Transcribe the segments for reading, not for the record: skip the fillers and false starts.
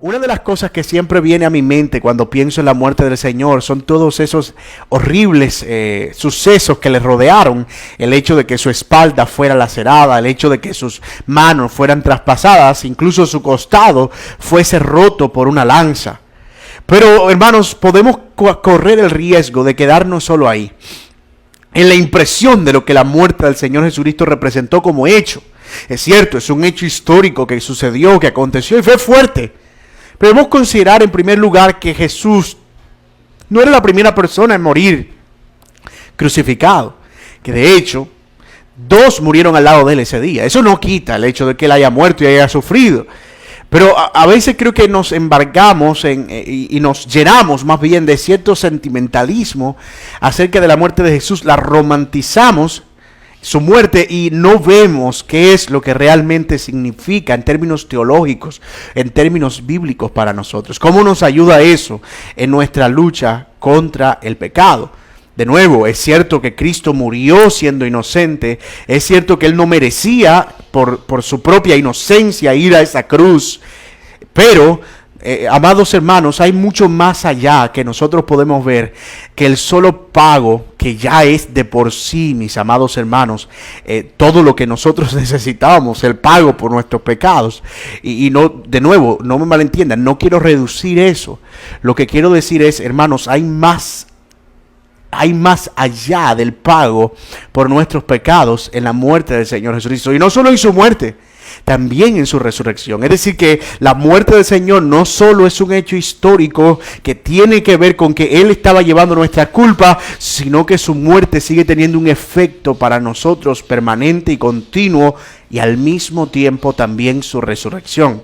Una de las cosas que siempre viene a mi mente cuando pienso en la muerte del Señor son todos esos horribles sucesos que le rodearon. El hecho de que su espalda fuera lacerada, el hecho de que sus manos fueran traspasadas, incluso su costado fuese roto por una lanza. Pero, hermanos, podemos correr el riesgo de quedarnos solo ahí, en la impresión de lo que la muerte del Señor Jesucristo representó como hecho. Es cierto, es un hecho histórico que sucedió, que aconteció y fue fuerte. Pero debemos considerar en primer lugar que Jesús no era la primera persona en morir crucificado. Que de hecho, 2 murieron al lado de él ese día. Eso no quita el hecho de que él haya muerto y haya sufrido. Pero a veces creo que nos embargamos y nos llenamos más bien de cierto sentimentalismo acerca de la muerte de Jesús. La romantizamos, su muerte, y no vemos qué es lo que realmente significa en términos teológicos, en términos bíblicos para nosotros. ¿Cómo nos ayuda eso en nuestra lucha contra el pecado? De nuevo, es cierto que Cristo murió siendo inocente, es cierto que Él no merecía por su propia inocencia ir a esa cruz, pero amados hermanos, hay mucho más allá que nosotros podemos ver que el solo pago que ya es de por sí, mis amados hermanos, todo lo que nosotros necesitamos, el pago por nuestros pecados. Y no, de nuevo, no me malentiendan, no quiero reducir eso. Lo que quiero decir es, hermanos, hay más allá del pago por nuestros pecados en la muerte del Señor Jesucristo. Y no solo en su muerte, también en su resurrección. Es decir, que la muerte del Señor no solo es un hecho histórico que tiene que ver con que Él estaba llevando nuestra culpa, sino que su muerte sigue teniendo un efecto para nosotros permanente y continuo, y al mismo tiempo también su resurrección.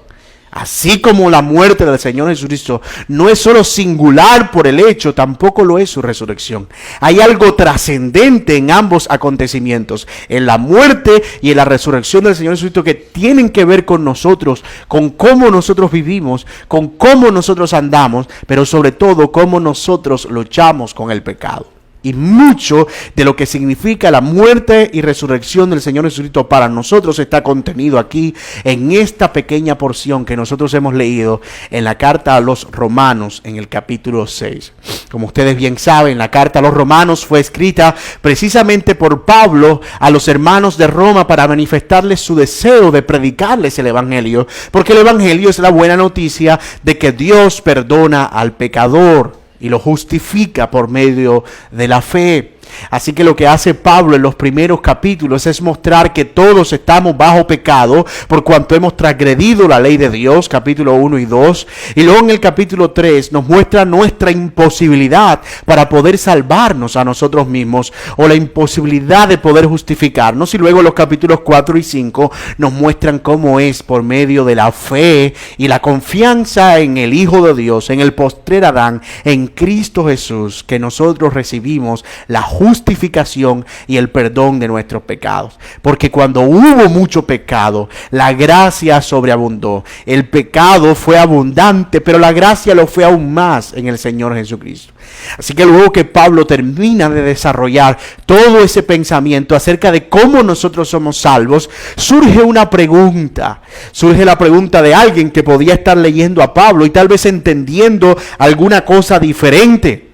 Así como la muerte del Señor Jesucristo no es solo singular por el hecho, tampoco lo es su resurrección. Hay algo trascendente en ambos acontecimientos, en la muerte y en la resurrección del Señor Jesucristo, que tienen que ver con nosotros, con cómo nosotros vivimos, con cómo nosotros andamos, pero sobre todo cómo nosotros luchamos con el pecado. Y mucho de lo que significa la muerte y resurrección del Señor Jesucristo para nosotros está contenido aquí en esta pequeña porción que nosotros hemos leído en la carta a los Romanos en el capítulo 6. Como ustedes bien saben, la carta a los Romanos fue escrita precisamente por Pablo a los hermanos de Roma para manifestarles su deseo de predicarles el Evangelio, porque el Evangelio es la buena noticia de que Dios perdona al pecador y lo justifica por medio de la fe. Así que lo que hace Pablo en los primeros capítulos es mostrar que todos estamos bajo pecado por cuanto hemos transgredido la ley de Dios, capítulo 1 y 2. Y luego en el capítulo 3 nos muestra nuestra imposibilidad para poder salvarnos a nosotros mismos, o la imposibilidad de poder justificarnos. Y luego los capítulos 4 y 5 nos muestran cómo es por medio de la fe y la confianza en el Hijo de Dios, en el postrer Adán, en Cristo Jesús, que nosotros recibimos la justificación y el perdón de nuestros pecados. Porque cuando hubo mucho pecado, la gracia sobreabundó. El pecado fue abundante, pero la gracia lo fue aún más en el Señor Jesucristo. Así que luego que Pablo termina de desarrollar todo ese pensamiento acerca de cómo nosotros somos salvos, surge una pregunta. Surge la pregunta de alguien que podía estar leyendo a Pablo y tal vez entendiendo alguna cosa diferente.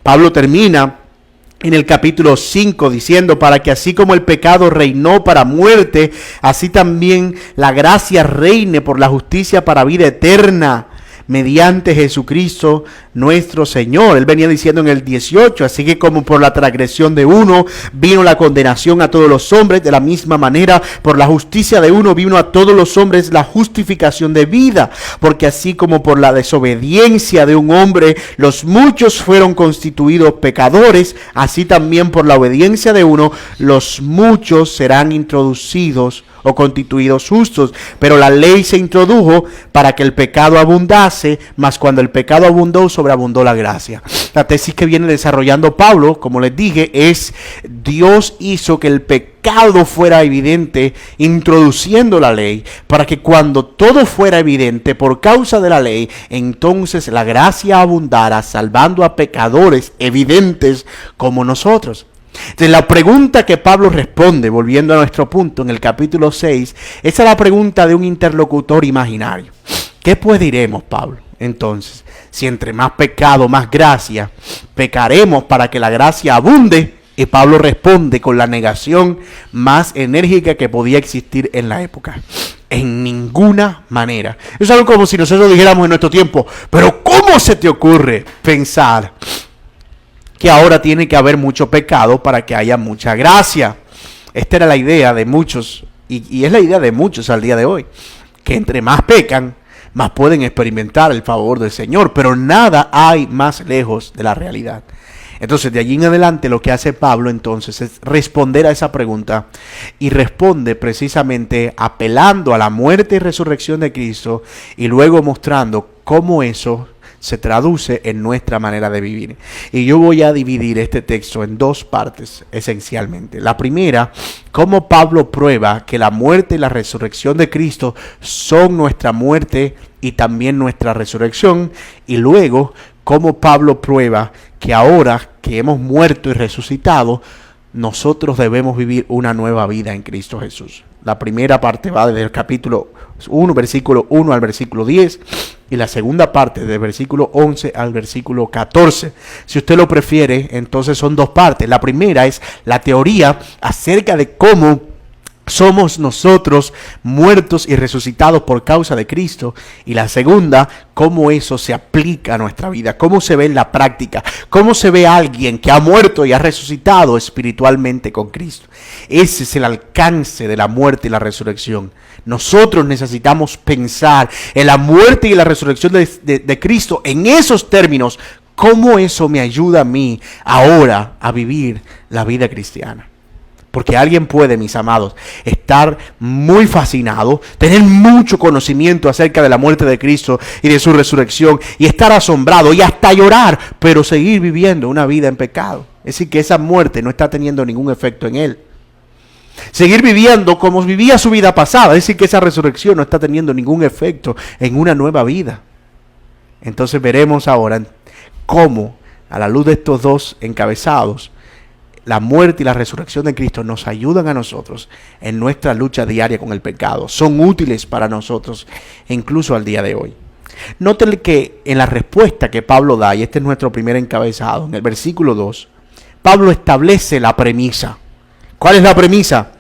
Pablo termina en el capítulo 5 diciendo: para que así como el pecado reinó para muerte, así también la gracia reine por la justicia para vida eterna, mediante Jesucristo nuestro Señor. Él venía diciendo en el 18, así que como por la transgresión de uno vino la condenación a todos los hombres, de la misma manera por la justicia de uno vino a todos los hombres la justificación de vida, porque así como por la desobediencia de un hombre los muchos fueron constituidos pecadores, así también por la obediencia de uno los muchos serán introducidos o constituidos justos. Pero la ley se introdujo para que el pecado abundase, mas cuando el pecado abundó, sobreabundó la gracia. La tesis que viene desarrollando Pablo, como les dije, es: Dios hizo que el pecado fuera evidente introduciendo la ley, para que cuando todo fuera evidente por causa de la ley, entonces la gracia abundara, salvando a pecadores evidentes como nosotros. Entonces, la pregunta que Pablo responde, volviendo a nuestro punto en el capítulo 6, esa es la pregunta de un interlocutor imaginario. ¿Qué pues diremos, Pablo? Entonces, si entre más pecado, más gracia, pecaremos para que la gracia abunde. Y Pablo responde con la negación más enérgica que podía existir en la época. En ninguna manera. Es algo como si nosotros dijéramos en nuestro tiempo, pero ¿cómo se te ocurre pensar que ahora tiene que haber mucho pecado para que haya mucha gracia? Esta era la idea de muchos, y es la idea de muchos al día de hoy, que entre más pecan, más pueden experimentar el favor del Señor, pero nada hay más lejos de la realidad. Entonces, de allí en adelante, lo que hace Pablo entonces es responder a esa pregunta, y responde precisamente apelando a la muerte y resurrección de Cristo, y luego mostrando cómo eso se traduce en nuestra manera de vivir. Y yo voy a dividir este texto en dos partes esencialmente. La primera, cómo Pablo prueba que la muerte y la resurrección de Cristo son nuestra muerte y también nuestra resurrección. Y luego, cómo Pablo prueba que ahora que hemos muerto y resucitado, nosotros debemos vivir una nueva vida en Cristo Jesús. La primera parte va desde el capítulo 1, versículo 1 al versículo 10, y la segunda parte del versículo 11 al versículo 14. Si usted lo prefiere, entonces son dos partes. La primera es la teoría acerca de cómo somos nosotros muertos y resucitados por causa de Cristo. Y la segunda, cómo eso se aplica a nuestra vida, cómo se ve en la práctica, cómo se ve a alguien que ha muerto y ha resucitado espiritualmente con Cristo. Ese es el alcance de la muerte y la resurrección. Nosotros necesitamos pensar en la muerte y la resurrección de Cristo en esos términos. ¿Cómo eso me ayuda a mí ahora a vivir la vida cristiana? Porque alguien puede, mis amados, estar muy fascinado, tener mucho conocimiento acerca de la muerte de Cristo y de su resurrección, y estar asombrado y hasta llorar, pero seguir viviendo una vida en pecado. Es decir, que esa muerte no está teniendo ningún efecto en él. Seguir viviendo como vivía su vida pasada, es decir, que esa resurrección no está teniendo ningún efecto en una nueva vida. Entonces veremos ahora cómo, a la luz de estos dos encabezados, la muerte y la resurrección de Cristo nos ayudan a nosotros en nuestra lucha diaria con el pecado. Son útiles para nosotros incluso al día de hoy. Noten que en la respuesta que Pablo da, y este es nuestro primer encabezado, en el versículo 2, Pablo establece la premisa. ¿Cuál es la premisa?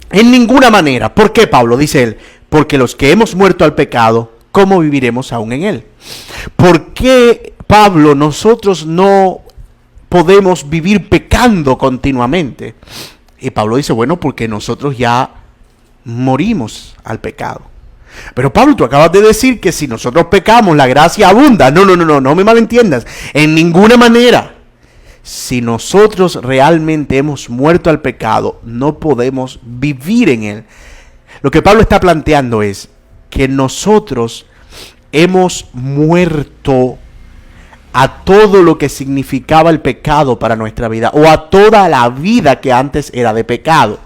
En ninguna manera. ¿Por qué, Pablo? Dice él, porque los que hemos muerto al pecado, ¿cómo viviremos aún en él? ¿Por qué, Pablo, nosotros no podemos vivir pecando continuamente? Y Pablo dice, bueno, porque nosotros ya morimos al pecado. Pero Pablo, tú acabas de decir que si nosotros pecamos, la gracia abunda. No me malentiendas. En ninguna manera. Si nosotros realmente hemos muerto al pecado, no podemos vivir en él. Lo que Pablo está planteando es que nosotros hemos muerto a todo lo que significaba el pecado para nuestra vida, o a toda la vida que antes era de pecado.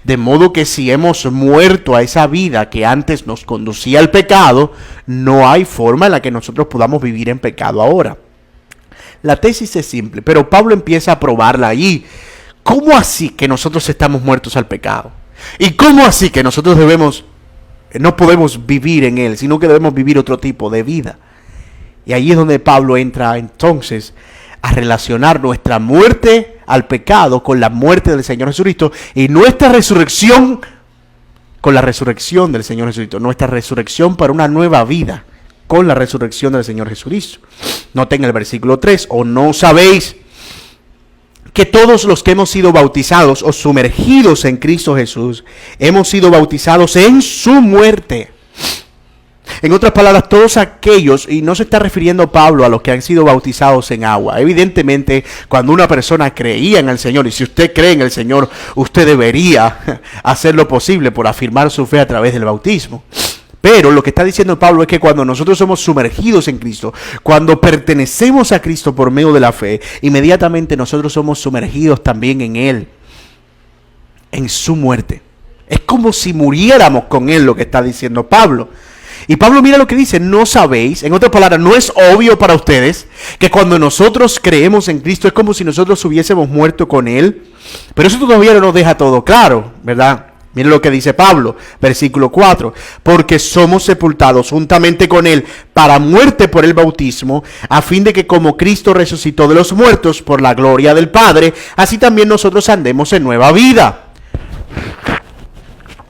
De modo que si hemos muerto a esa vida que antes nos conducía al pecado, no hay forma en la que nosotros podamos vivir en pecado ahora. La tesis es simple, pero Pablo empieza a probarla allí. ¿Cómo así que nosotros estamos muertos al pecado? ¿Y cómo así que nosotros no podemos vivir en él, sino que debemos vivir otro tipo de vida? Y ahí es donde Pablo entra entonces a relacionar nuestra muerte al pecado con la muerte del Señor Jesucristo, y nuestra resurrección con la resurrección del Señor Jesucristo. Nuestra resurrección para una nueva vida con la resurrección del Señor Jesucristo. Noten el versículo 3, ¿o no sabéis que todos los que hemos sido bautizados o sumergidos en Cristo Jesús, hemos sido bautizados en su muerte? En otras palabras, todos aquellos, y no se está refiriendo Pablo a los que han sido bautizados en agua. Evidentemente, cuando una persona creía en el Señor, y si usted cree en el Señor, usted debería hacer lo posible por afirmar su fe a través del bautismo. Pero lo que está diciendo Pablo es que cuando nosotros somos sumergidos en Cristo, cuando pertenecemos a Cristo por medio de la fe, inmediatamente nosotros somos sumergidos también en Él, en su muerte. Es como si muriéramos con Él, lo que está diciendo Pablo. Y Pablo mira lo que dice, no sabéis, en otras palabras, no es obvio para ustedes que cuando nosotros creemos en Cristo es como si nosotros hubiésemos muerto con Él. Pero eso todavía no nos deja todo claro, ¿verdad? Miren lo que dice Pablo, versículo 4. Porque somos sepultados juntamente con Él para muerte por el bautismo, a fin de que como Cristo resucitó de los muertos por la gloria del Padre, así también nosotros andemos en nueva vida.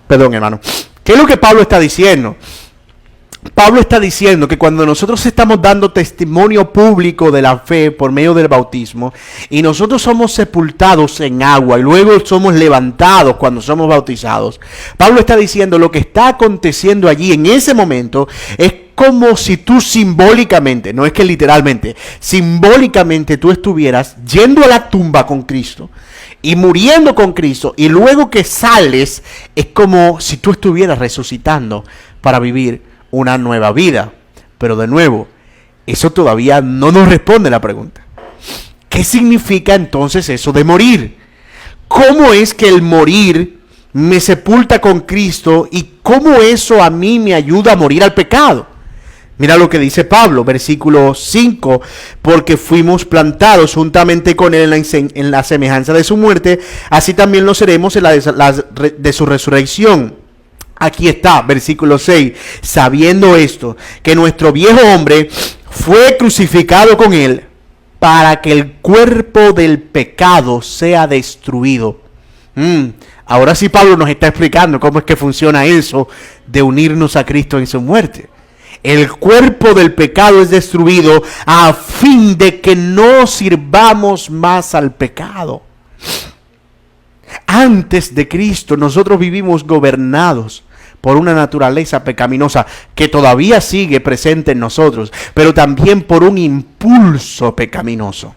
Perdón, hermano. ¿Qué es lo que Pablo está diciendo? Pablo está diciendo que cuando nosotros estamos dando testimonio público de la fe por medio del bautismo y nosotros somos sepultados en agua y luego somos levantados cuando somos bautizados, Pablo está diciendo lo que está aconteciendo allí en ese momento es como si tú simbólicamente, no es que literalmente, simbólicamente tú estuvieras yendo a la tumba con Cristo y muriendo con Cristo, y luego que sales es como si tú estuvieras resucitando para vivir una nueva vida. Pero de nuevo, eso todavía no nos responde la pregunta. ¿Qué significa entonces eso de morir? ¿Cómo es que el morir me sepulta con Cristo y cómo eso a mí me ayuda a morir al pecado? Mira lo que dice Pablo, versículo 5, porque fuimos plantados juntamente con Él en la semejanza de su muerte, así también lo seremos en la de su resurrección. Aquí está, versículo 6, sabiendo esto, que nuestro viejo hombre fue crucificado con Él, para que el cuerpo del pecado sea destruido. Ahora sí Pablo nos está explicando cómo es que funciona eso de unirnos a Cristo en su muerte. El cuerpo del pecado es destruido a fin de que no sirvamos más al pecado. Antes de Cristo nosotros vivimos gobernados por una naturaleza pecaminosa que todavía sigue presente en nosotros, pero también por un impulso pecaminoso.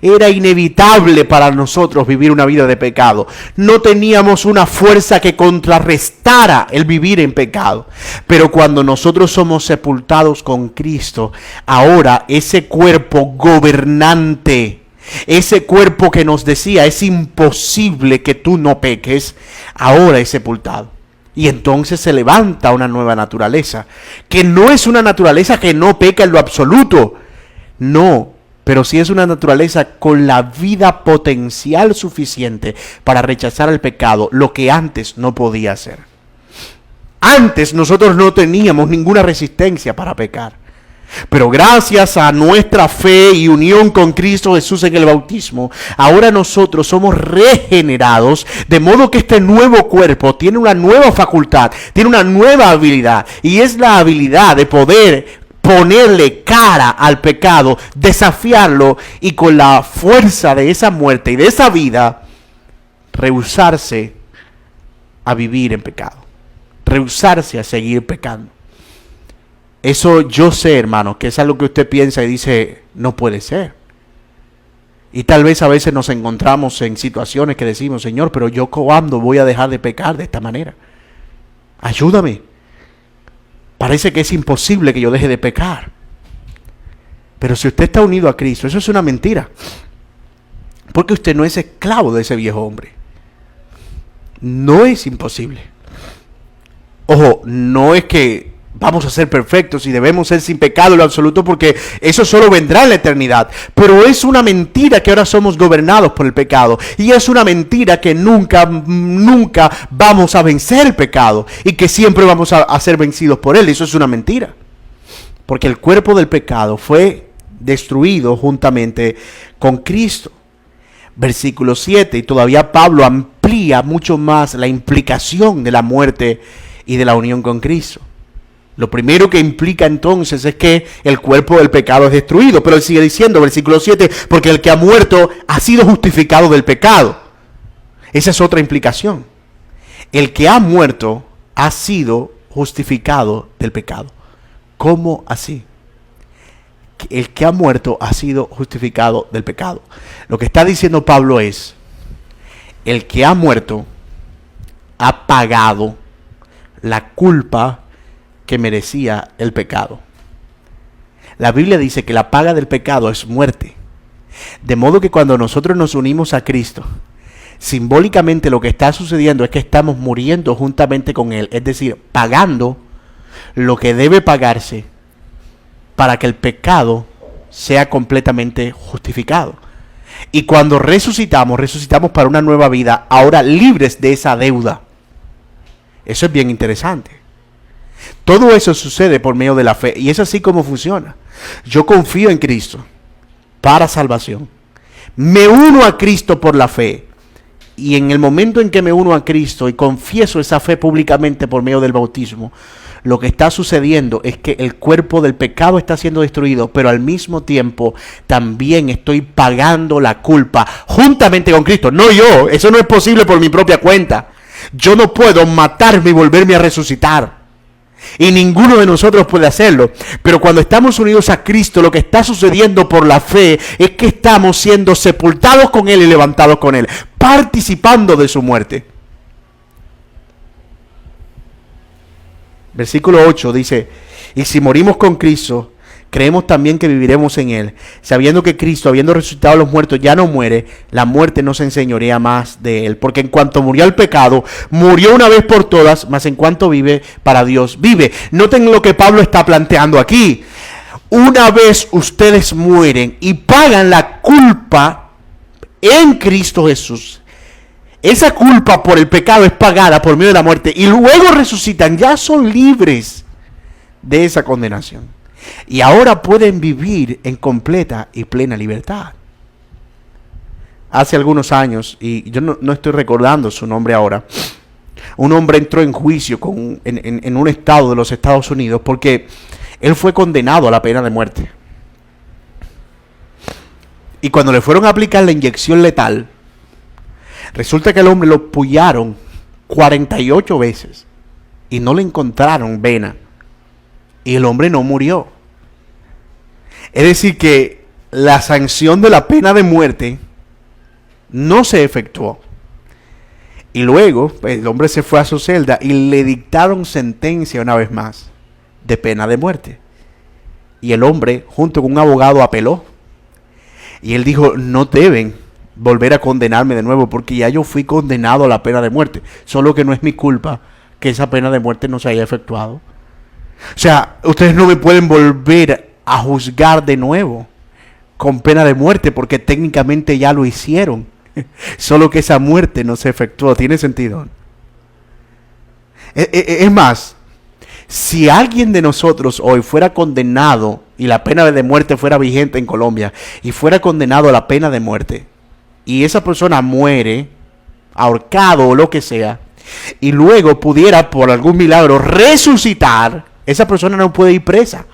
Era inevitable para nosotros vivir una vida de pecado. No teníamos una fuerza que contrarrestara el vivir en pecado. Pero cuando nosotros somos sepultados con Cristo, ahora ese cuerpo gobernante, ese cuerpo que nos decía es imposible que tú no peques, ahora es sepultado. Y entonces se levanta una nueva naturaleza, que no es una naturaleza que no peca en lo absoluto, no, pero sí es una naturaleza con la vida potencial suficiente para rechazar el pecado, lo que antes no podía hacer. Antes nosotros no teníamos ninguna resistencia para pecar. Pero gracias a nuestra fe y unión con Cristo Jesús en el bautismo, ahora nosotros somos regenerados, de modo que este nuevo cuerpo tiene una nueva facultad, tiene una nueva habilidad, y es la habilidad de poder ponerle cara al pecado, desafiarlo y con la fuerza de esa muerte y de esa vida, rehusarse a vivir en pecado, rehusarse a seguir pecando. Eso yo sé, hermano, que es algo que usted piensa y dice, no puede ser. Y tal vez a veces nos encontramos en situaciones que decimos, Señor, pero yo ¿cuándo voy a dejar de pecar de esta manera? Ayúdame. Parece que es imposible que yo deje de pecar. Pero si usted está unido a Cristo, eso es una mentira. Porque usted no es esclavo de ese viejo hombre. No es imposible. Ojo, no es que vamos a ser perfectos y debemos ser sin pecado en lo absoluto, porque eso solo vendrá en la eternidad. Pero es una mentira que ahora somos gobernados por el pecado. Y es una mentira que nunca vamos a vencer el pecado y que siempre vamos a ser vencidos por él. Eso es una mentira. Porque el cuerpo del pecado fue destruido juntamente con Cristo. Versículo 7, y todavía Pablo amplía mucho más la implicación de la muerte y de la unión con Cristo. Lo primero que implica entonces es que el cuerpo del pecado es destruido. Pero él sigue diciendo, versículo 7, porque el que ha muerto ha sido justificado del pecado. Esa es otra implicación. El que ha muerto ha sido justificado del pecado. ¿Cómo así? El que ha muerto ha sido justificado del pecado. Lo que está diciendo Pablo es, el que ha muerto ha pagado la culpa que merecía el pecado. La Biblia dice que la paga del pecado es muerte. De modo que cuando nosotros nos unimos a Cristo, simbólicamente lo que está sucediendo es que estamos muriendo juntamente con Él. Es decir, pagando lo que debe pagarse para que el pecado sea completamente justificado. Y cuando resucitamos para una nueva vida, ahora libres de esa deuda. Eso es bien interesante. Todo eso sucede por medio de la fe, y es así como funciona. Yo confío en Cristo para salvación. Me uno a Cristo por la fe. Y en el momento en que me uno a Cristo y confieso esa fe públicamente por medio del bautismo, lo que está sucediendo es que el cuerpo del pecado está siendo destruido, pero al mismo tiempo también estoy pagando la culpa juntamente con Cristo. No yo, eso no es posible por mi propia cuenta. Yo no puedo matarme y volverme a resucitar. Y ninguno de nosotros puede hacerlo. Pero cuando estamos unidos a Cristo, lo que está sucediendo por la fe es que estamos siendo sepultados con Él y levantados con Él, participando de su muerte. Versículo 8 dice: y si morimos con Cristo, creemos también que viviremos en Él, sabiendo que Cristo, habiendo resucitado a los muertos, ya no muere. La muerte no se enseñorea más de Él, porque en cuanto murió al pecado, murió una vez por todas, mas en cuanto vive, para Dios vive. Noten lo que Pablo está planteando aquí. Una vez ustedes mueren y pagan la culpa en Cristo Jesús, esa culpa por el pecado es pagada por medio de la muerte, y luego resucitan, ya son libres de esa condenación. Y ahora pueden vivir en completa y plena libertad. Hace algunos años, y yo no estoy recordando su nombre ahora, un hombre entró en juicio en un estado de los Estados Unidos porque él fue condenado a la pena de muerte. Y cuando le fueron a aplicar la inyección letal, resulta que el hombre lo pullaron 48 veces y no le encontraron vena. Y el hombre no murió. Es decir que la sanción de la pena de muerte no se efectuó. Y luego el hombre se fue a su celda y le dictaron sentencia una vez más de pena de muerte. Y el hombre junto con un abogado apeló. Y él dijo: no deben volver a condenarme de nuevo, porque ya yo fui condenado a la pena de muerte. Solo que no es mi culpa que esa pena de muerte no se haya efectuado. O sea, ustedes no me pueden volver a juzgar de nuevo con pena de muerte, porque técnicamente ya lo hicieron. Solo que esa muerte no se efectuó. ¿Tiene sentido? Es más, si alguien de nosotros hoy fuera condenado y la pena de muerte fuera vigente en Colombia y fuera condenado a la pena de muerte, y esa persona muere ahorcado o lo que sea, y luego pudiera por algún milagro resucitar, esa persona no puede ir presa,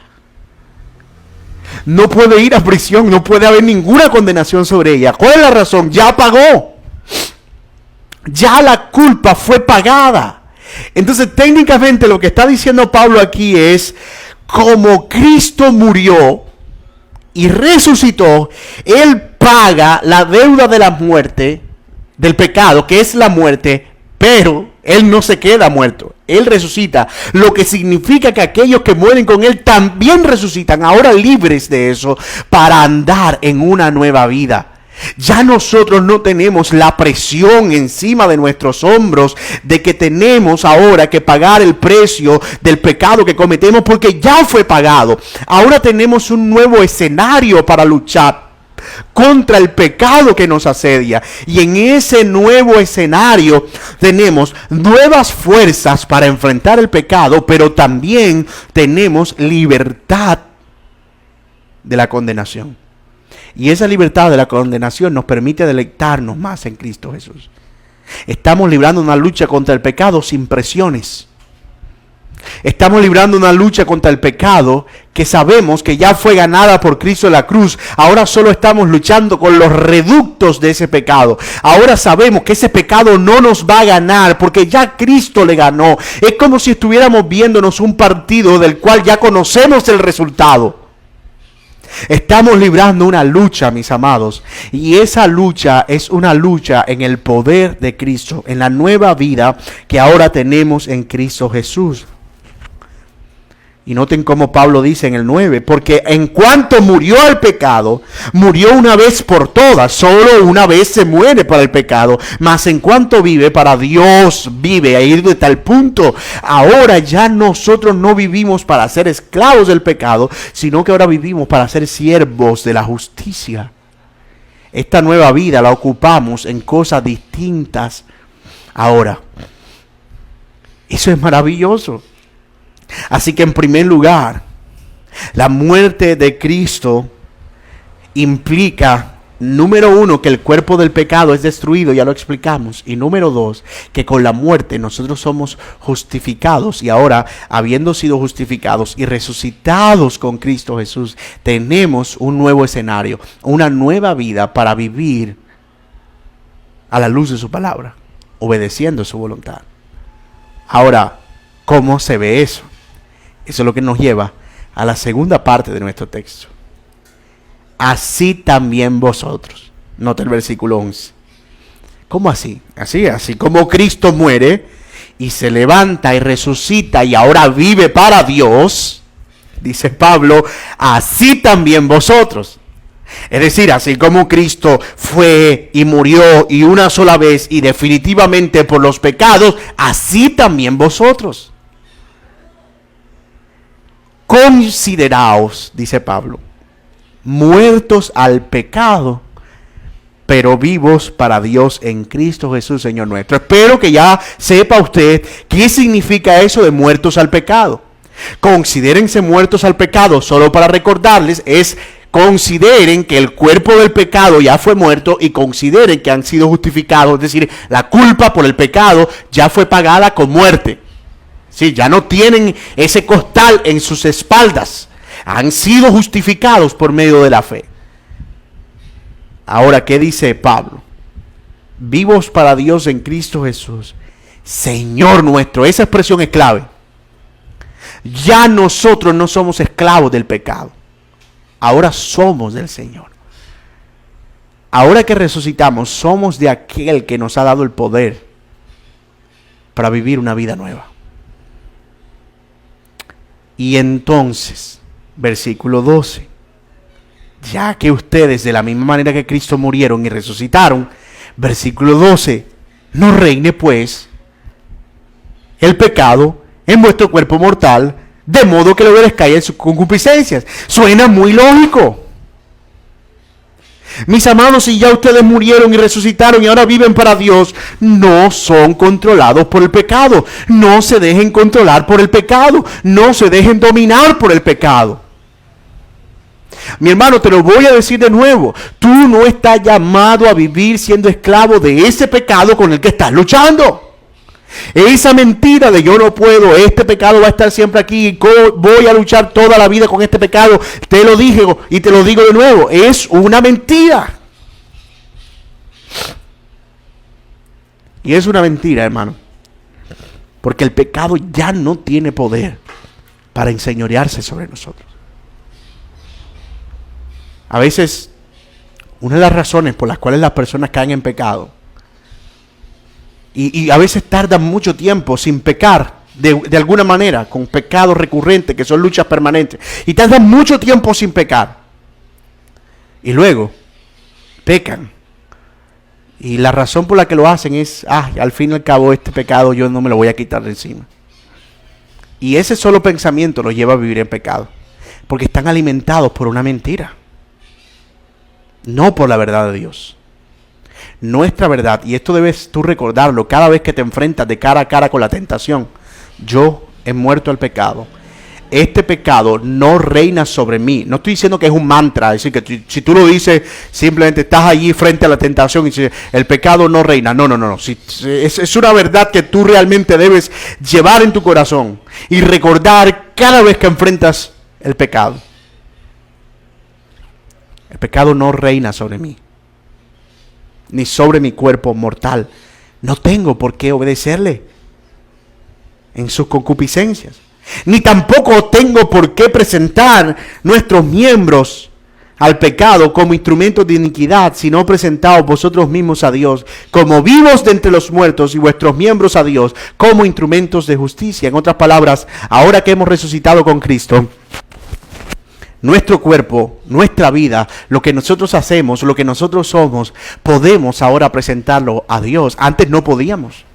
no puede ir a prisión, no puede haber ninguna condenación sobre ella. ¿Cuál es la razón? Ya pagó, ya la culpa fue pagada. Entonces técnicamente lo que está diciendo Pablo aquí es: como Cristo murió y resucitó, Él paga la deuda de la muerte, del pecado, que es la muerte, pero Él no se queda muerto, Él resucita, lo que significa que aquellos que mueren con Él también resucitan, ahora libres de eso, para andar en una nueva vida. Ya nosotros no tenemos la presión encima de nuestros hombros de que tenemos ahora que pagar el precio del pecado que cometemos, porque ya fue pagado. Ahora tenemos un nuevo escenario para luchar contra el pecado que nos asedia, y en ese nuevo escenario tenemos nuevas fuerzas para enfrentar el pecado, pero también tenemos libertad de la condenación. Y esa libertad de la condenación nos permite deleitarnos más en Cristo Jesús. Estamos librando una lucha contra el pecado sin presiones. Estamos librando una lucha contra el pecado que sabemos que ya fue ganada por Cristo en la cruz. Ahora solo estamos luchando con los reductos de ese pecado. Ahora sabemos que ese pecado no nos va a ganar porque ya Cristo le ganó. Es como si estuviéramos viéndonos un partido del cual ya conocemos el resultado. Estamos librando una lucha, mis amados, y esa lucha es una lucha en el poder de Cristo, en la nueva vida que ahora tenemos en Cristo Jesús. Y noten cómo Pablo dice en el 9, porque en cuanto murió al pecado, murió una vez por todas. Solo una vez se muere para el pecado, mas en cuanto vive, para Dios vive. A ir de tal punto, ahora ya nosotros no vivimos para ser esclavos del pecado, sino que ahora vivimos para ser siervos de la justicia. Esta nueva vida la ocupamos en cosas distintas ahora. Eso es maravilloso. Así que en primer lugar, la muerte de Cristo implica, número uno, que el cuerpo del pecado es destruido, ya lo explicamos. Y número dos, que con la muerte nosotros somos justificados. Y ahora, habiendo sido justificados y resucitados con Cristo Jesús, tenemos un nuevo escenario, una nueva vida para vivir a la luz de su palabra, obedeciendo su voluntad. Ahora, ¿cómo se ve eso? Eso es lo que nos lleva a la segunda parte de nuestro texto. Así también vosotros. Nota el versículo 11. ¿Cómo así? Así como Cristo muere y se levanta y resucita y ahora vive para Dios, dice Pablo, así también vosotros. Es decir, así como Cristo fue y murió y una sola vez y definitivamente por los pecados, así también vosotros. Consideraos, dice Pablo, muertos al pecado, pero vivos para Dios en Cristo Jesús, Señor nuestro. Espero que ya sepa usted qué significa eso de muertos al pecado. Considérense muertos al pecado, solo para recordarles, consideren que el cuerpo del pecado ya fue muerto y consideren que han sido justificados, es decir, la culpa por el pecado ya fue pagada con muerte. Sí, ya no tienen ese costal en sus espaldas. Han sido justificados por medio de la fe. Ahora, ¿qué dice Pablo? Vivos para Dios en Cristo Jesús, Señor nuestro. Esa expresión es clave. Ya nosotros no somos esclavos del pecado. Ahora somos del Señor. Ahora que resucitamos, somos de aquel que nos ha dado el poder para vivir una vida nueva. Y entonces, versículo 12, ya que ustedes de la misma manera que Cristo murieron y resucitaron, versículo 12, no reine pues el pecado en vuestro cuerpo mortal, de modo que le obedezcáis en sus concupiscencias. Suena muy lógico. Mis amados, si ya ustedes murieron y resucitaron y ahora viven para Dios, no son controlados por el pecado. No se dejen controlar por el pecado. No se dejen dominar por el pecado. Mi hermano, te lo voy a decir de nuevo. Tú no estás llamado a vivir siendo esclavo de ese pecado con el que estás luchando. Esa mentira de yo no puedo, este pecado va a estar siempre aquí, voy a luchar toda la vida con este pecado, te lo dije y te lo digo de nuevo, es una mentira. Y es una mentira, hermano, porque el pecado ya no tiene poder para enseñorearse sobre nosotros. A veces, una de las razones por las cuales las personas caen en pecado, y a veces tardan mucho tiempo sin pecar, de alguna manera, con pecados recurrentes, que son luchas permanentes. Y tardan mucho tiempo sin pecar. Y luego, pecan. Y la razón por la que lo hacen es, al fin y al cabo, este pecado yo no me lo voy a quitar de encima. Y ese solo pensamiento los lleva a vivir en pecado. Porque están alimentados por una mentira. No por la verdad de Dios. Nuestra verdad, y esto debes tú recordarlo cada vez que te enfrentas de cara a cara con la tentación. Yo he muerto al pecado. Este pecado no reina sobre mí. No estoy diciendo que es un mantra, es decir, que si tú lo dices, simplemente estás allí frente a la tentación y dices, el pecado no reina. No. Es una verdad que tú realmente debes llevar en tu corazón y recordar cada vez que enfrentas el pecado. El pecado no reina sobre mí, ni sobre mi cuerpo mortal. No tengo por qué obedecerle en sus concupiscencias. Ni tampoco tengo por qué presentar nuestros miembros al pecado como instrumentos de iniquidad, sino presentaos vosotros mismos a Dios como vivos de entre los muertos y vuestros miembros a Dios como instrumentos de justicia. En otras palabras, ahora que hemos resucitado con Cristo, nuestro cuerpo, nuestra vida, lo que nosotros hacemos, lo que nosotros somos, podemos ahora presentarlo a Dios. Antes no podíamos.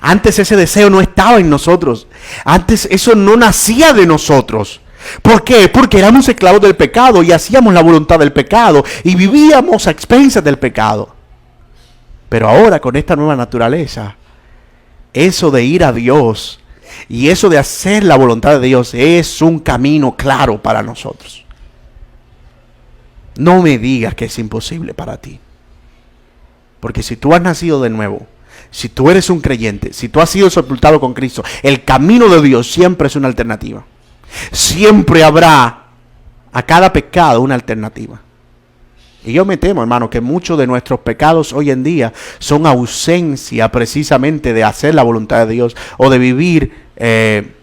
Antes ese deseo no estaba en nosotros. Antes eso no nacía de nosotros. ¿Por qué? Porque éramos esclavos del pecado y hacíamos la voluntad del pecado y vivíamos a expensas del pecado. Pero ahora con esta nueva naturaleza, eso de ir a Dios y eso de hacer la voluntad de Dios es un camino claro para nosotros. No me digas que es imposible para ti. Porque si tú has nacido de nuevo, si tú eres un creyente, si tú has sido sepultado con Cristo, el camino de Dios siempre es una alternativa. Siempre habrá a cada pecado una alternativa. Y yo me temo, hermano, que muchos de nuestros pecados hoy en día son ausencia precisamente de hacer la voluntad de Dios o de vivir en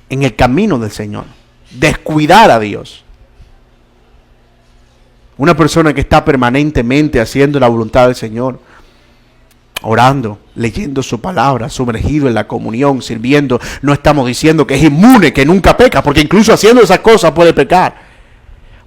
el camino del Señor. Descuidar a Dios. Una persona que está permanentemente haciendo la voluntad del Señor, orando, leyendo su palabra, sumergido en la comunión, sirviendo. No estamos diciendo que es inmune, que nunca peca, porque incluso haciendo esas cosas puede pecar.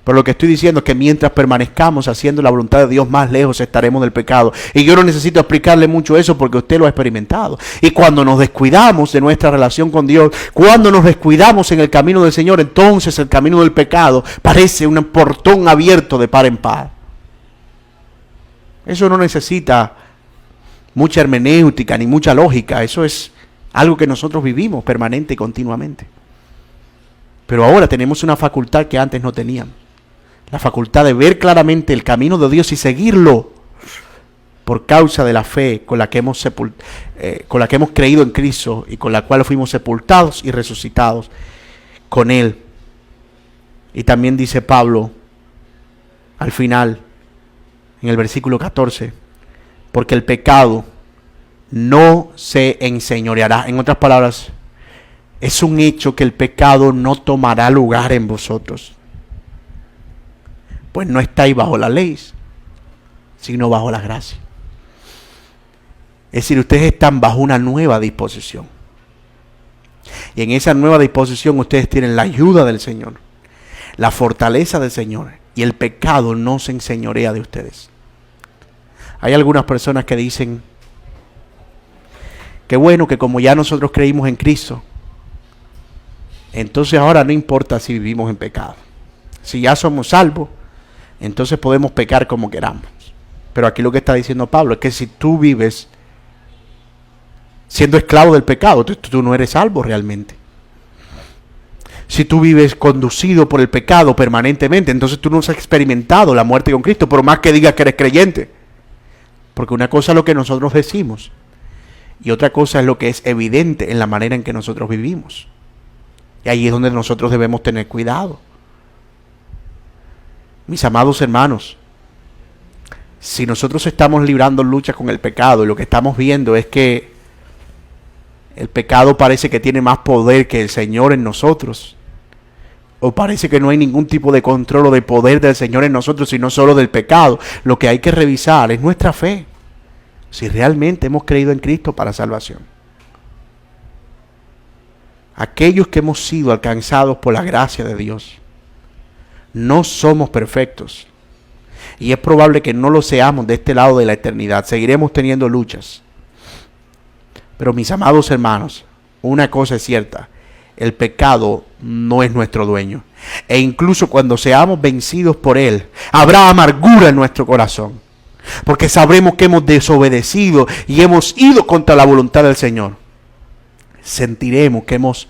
Pero lo que estoy diciendo es que mientras permanezcamos haciendo la voluntad de Dios, más lejos estaremos del pecado. Y yo no necesito explicarle mucho eso porque usted lo ha experimentado. Y cuando nos descuidamos de nuestra relación con Dios, cuando nos descuidamos en el camino del Señor, entonces el camino del pecado parece un portón abierto de par en par. Eso no necesita mucha hermenéutica ni mucha lógica. Eso es algo que nosotros vivimos permanente y continuamente. Pero ahora tenemos una facultad que antes no teníamos. La facultad de ver claramente el camino de Dios y seguirlo por causa de la fe con la que hemos creído en Cristo y con la cual fuimos sepultados y resucitados con Él. Y también dice Pablo al final, en el versículo 14, porque el pecado no se enseñoreará. En otras palabras, es un hecho que el pecado no tomará lugar en vosotros. Pues no estáis bajo la ley, sino bajo la gracia. Es decir, ustedes están bajo una nueva disposición. Y en esa nueva disposición ustedes tienen la ayuda del Señor, la fortaleza del Señor, y el pecado no se enseñorea de ustedes. Hay algunas personas que dicen que bueno, que como ya nosotros creímos en Cristo, entonces ahora no importa si vivimos en pecado. Si ya somos salvos, entonces podemos pecar como queramos. Pero aquí lo que está diciendo Pablo es que si tú vives siendo esclavo del pecado, tú no eres salvo realmente. Si tú vives conducido por el pecado permanentemente, entonces tú no has experimentado la muerte con Cristo, por más que digas que eres creyente. Porque una cosa es lo que nosotros decimos y otra cosa es lo que es evidente en la manera en que nosotros vivimos. Y ahí es donde nosotros debemos tener cuidado. Mis amados hermanos, si nosotros estamos librando lucha con el pecado y lo que estamos viendo es que el pecado parece que tiene más poder que el Señor en nosotros, o parece que no hay ningún tipo de control o de poder del Señor en nosotros, sino solo del pecado, lo que hay que revisar es nuestra fe, si realmente hemos creído en Cristo para salvación. Aquellos que hemos sido alcanzados por la gracia de Dios, no somos perfectos. Y es probable que no lo seamos de este lado de la eternidad. Seguiremos teniendo luchas. Pero mis amados hermanos, una cosa es cierta. El pecado no es nuestro dueño. E incluso cuando seamos vencidos por él, habrá amargura en nuestro corazón. Porque sabremos que hemos desobedecido y hemos ido contra la voluntad del Señor. Sentiremos que hemos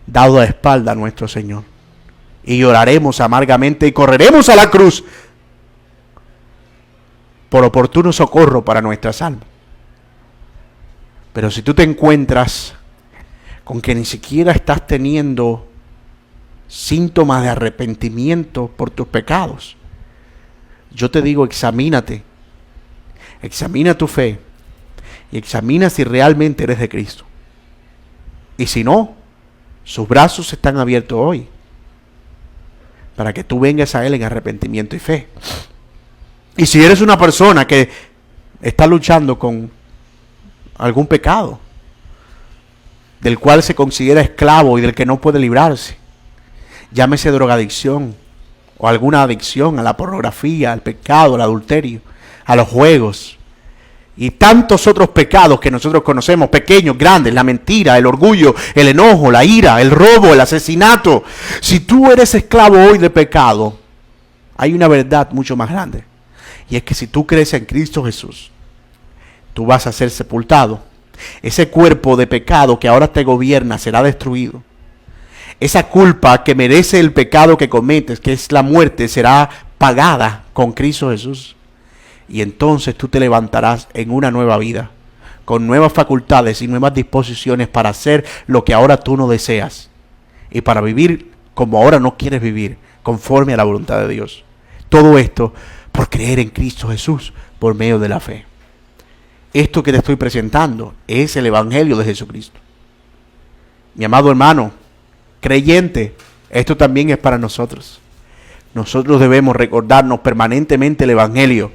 dado la espalda a nuestro Señor. Y lloraremos amargamente y correremos a la cruz por oportuno socorro para nuestras almas. Pero si tú te encuentras con que ni siquiera estás teniendo síntomas de arrepentimiento por tus pecados, yo te digo, examínate, examina tu fe y examina si realmente eres de Cristo. Y si no, sus brazos están abiertos hoy para que tú vengas a Él en arrepentimiento y fe. Y si eres una persona que está luchando con algún pecado, del cual se considera esclavo y del que no puede librarse, llámese drogadicción o alguna adicción a la pornografía, al pecado, al adulterio, a los juegos y tantos otros pecados que nosotros conocemos, pequeños, grandes, la mentira, el orgullo, el enojo, la ira, el robo, el asesinato. Si tú eres esclavo hoy de pecado, hay una verdad mucho más grande. Y es que si tú crees en Cristo Jesús, tú vas a ser sepultado Ese cuerpo de pecado que ahora te gobierna será destruido. Esa culpa que merece el pecado que cometes, que es la muerte, será pagada con Cristo Jesús. Y entonces tú te levantarás en una nueva vida, con nuevas facultades y nuevas disposiciones para hacer lo que ahora tú no deseas. Y para vivir como ahora no quieres vivir, conforme a la voluntad de Dios. Todo esto por creer en Cristo Jesús, por medio de la fe. Esto que te estoy presentando es el Evangelio de Jesucristo. Mi amado hermano, creyente, esto también es para nosotros. Nosotros debemos recordarnos permanentemente el Evangelio.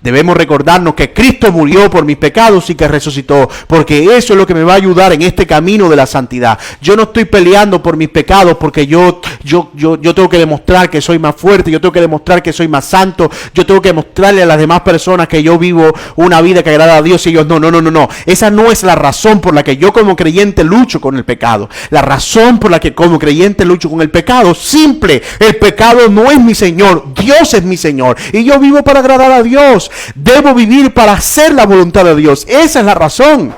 Debemos recordarnos que Cristo murió por mis pecados y que resucitó, porque eso es lo que me va a ayudar en este camino de la santidad. Yo no estoy peleando por mis pecados porque yo tengo que demostrar que soy más fuerte, yo tengo que demostrar que soy más santo, yo tengo que demostrarle a las demás personas que yo vivo una vida que agrada a Dios y ellos no. Esa no es la razón por la que yo como creyente lucho con el pecado. La razón por la que como creyente lucho con el pecado, simple, el pecado no es mi Señor, Dios es mi Señor y yo vivo para agradar a Dios. Debo vivir para hacer la voluntad de Dios. Esa es la razón.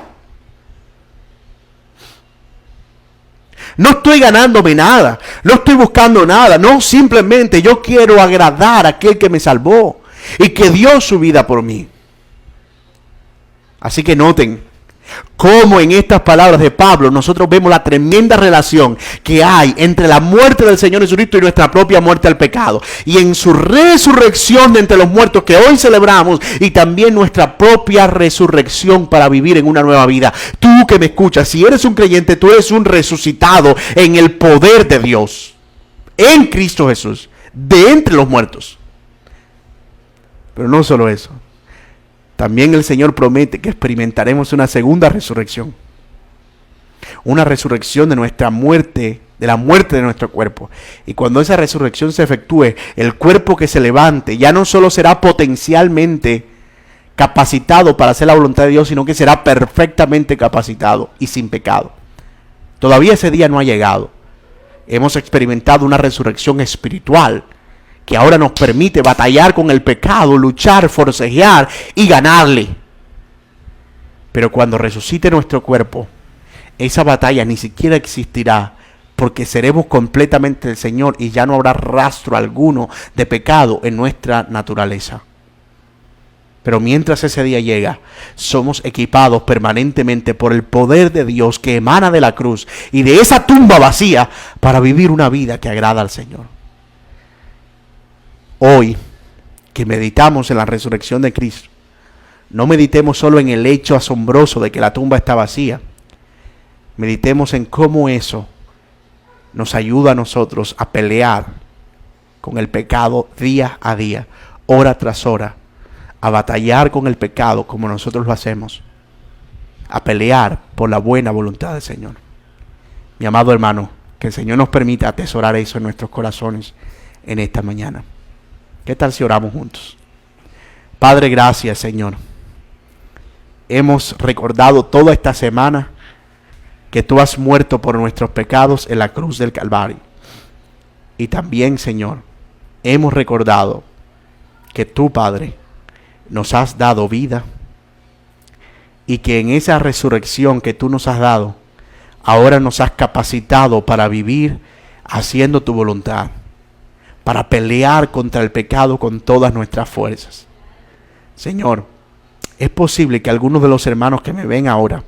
No estoy ganándome nada. No estoy buscando nada. No, simplemente yo quiero agradar a aquel que me salvó y que dio su vida por mí. Así que noten cómo en estas palabras de Pablo nosotros vemos la tremenda relación que hay entre la muerte del Señor Jesucristo y nuestra propia muerte al pecado, y en su resurrección de entre los muertos que hoy celebramos, y también nuestra propia resurrección para vivir en una nueva vida. Tú que me escuchas, si eres un creyente, tú eres un resucitado en el poder de Dios, en Cristo Jesús, de entre los muertos. Pero no solo eso. También el Señor promete que experimentaremos una segunda resurrección. Una resurrección de nuestra muerte, de la muerte de nuestro cuerpo. Y cuando esa resurrección se efectúe, el cuerpo que se levante ya no solo será potencialmente capacitado para hacer la voluntad de Dios, sino que será perfectamente capacitado y sin pecado. Todavía ese día no ha llegado. Hemos experimentado una resurrección espiritual que ahora nos permite batallar con el pecado, luchar, forcejear y ganarle. Pero cuando resucite nuestro cuerpo, esa batalla ni siquiera existirá, porque seremos completamente del Señor y ya no habrá rastro alguno de pecado en nuestra naturaleza. Pero mientras ese día llega, somos equipados permanentemente por el poder de Dios que emana de la cruz y de esa tumba vacía para vivir una vida que agrada al Señor. Hoy, que meditamos en la resurrección de Cristo, no meditemos solo en el hecho asombroso de que la tumba está vacía. Meditemos en cómo eso nos ayuda a nosotros a pelear con el pecado día a día, hora tras hora, a batallar con el pecado como nosotros lo hacemos, a pelear por la buena voluntad del Señor. Mi amado hermano, que el Señor nos permita atesorar eso en nuestros corazones en esta mañana. ¿Qué tal si oramos juntos? Padre, gracias, Señor. Hemos recordado toda esta semana que tú has muerto por nuestros pecados en la cruz del Calvario. Y también, Señor, hemos recordado que tú, Padre, nos has dado vida y que en esa resurrección que tú nos has dado, ahora nos has capacitado para vivir haciendo tu voluntad, para pelear contra el pecado con todas nuestras fuerzas. Señor, es posible que algunos de los hermanos que me ven ahora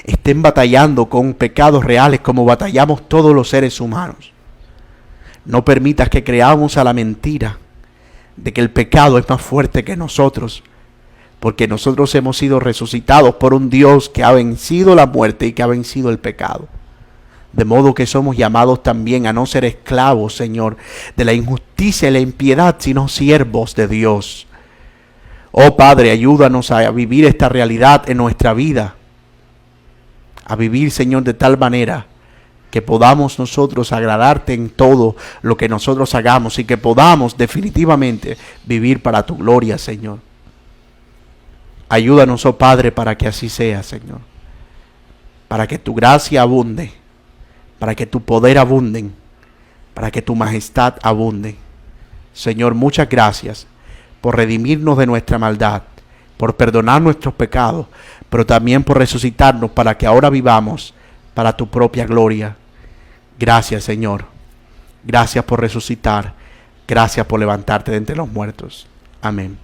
estén batallando con pecados reales como batallamos todos los seres humanos. No permitas que creamos a la mentira de que el pecado es más fuerte que nosotros, porque nosotros hemos sido resucitados por un Dios que ha vencido la muerte y que ha vencido el pecado. De modo que somos llamados también a no ser esclavos, Señor, de la injusticia y la impiedad, sino siervos de Dios. Oh Padre, ayúdanos a vivir esta realidad en nuestra vida. A vivir, Señor, de tal manera que podamos nosotros agradarte en todo lo que nosotros hagamos y que podamos definitivamente vivir para tu gloria, Señor. Ayúdanos, oh Padre, para que así sea, Señor. Para que tu gracia abunde, para que tu poder abunde, para que tu majestad abunde. Señor, muchas gracias por redimirnos de nuestra maldad, por perdonar nuestros pecados, pero también por resucitarnos para que ahora vivamos para tu propia gloria. Gracias, Señor. Gracias por resucitar. Gracias por levantarte de entre los muertos. Amén.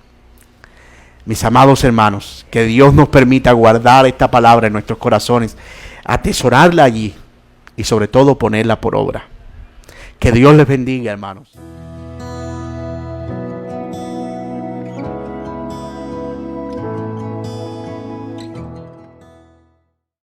Mis amados hermanos, que Dios nos permita guardar esta palabra en nuestros corazones, atesorarla allí y sobre todo ponerla por obra. Que Dios les bendiga, hermanos.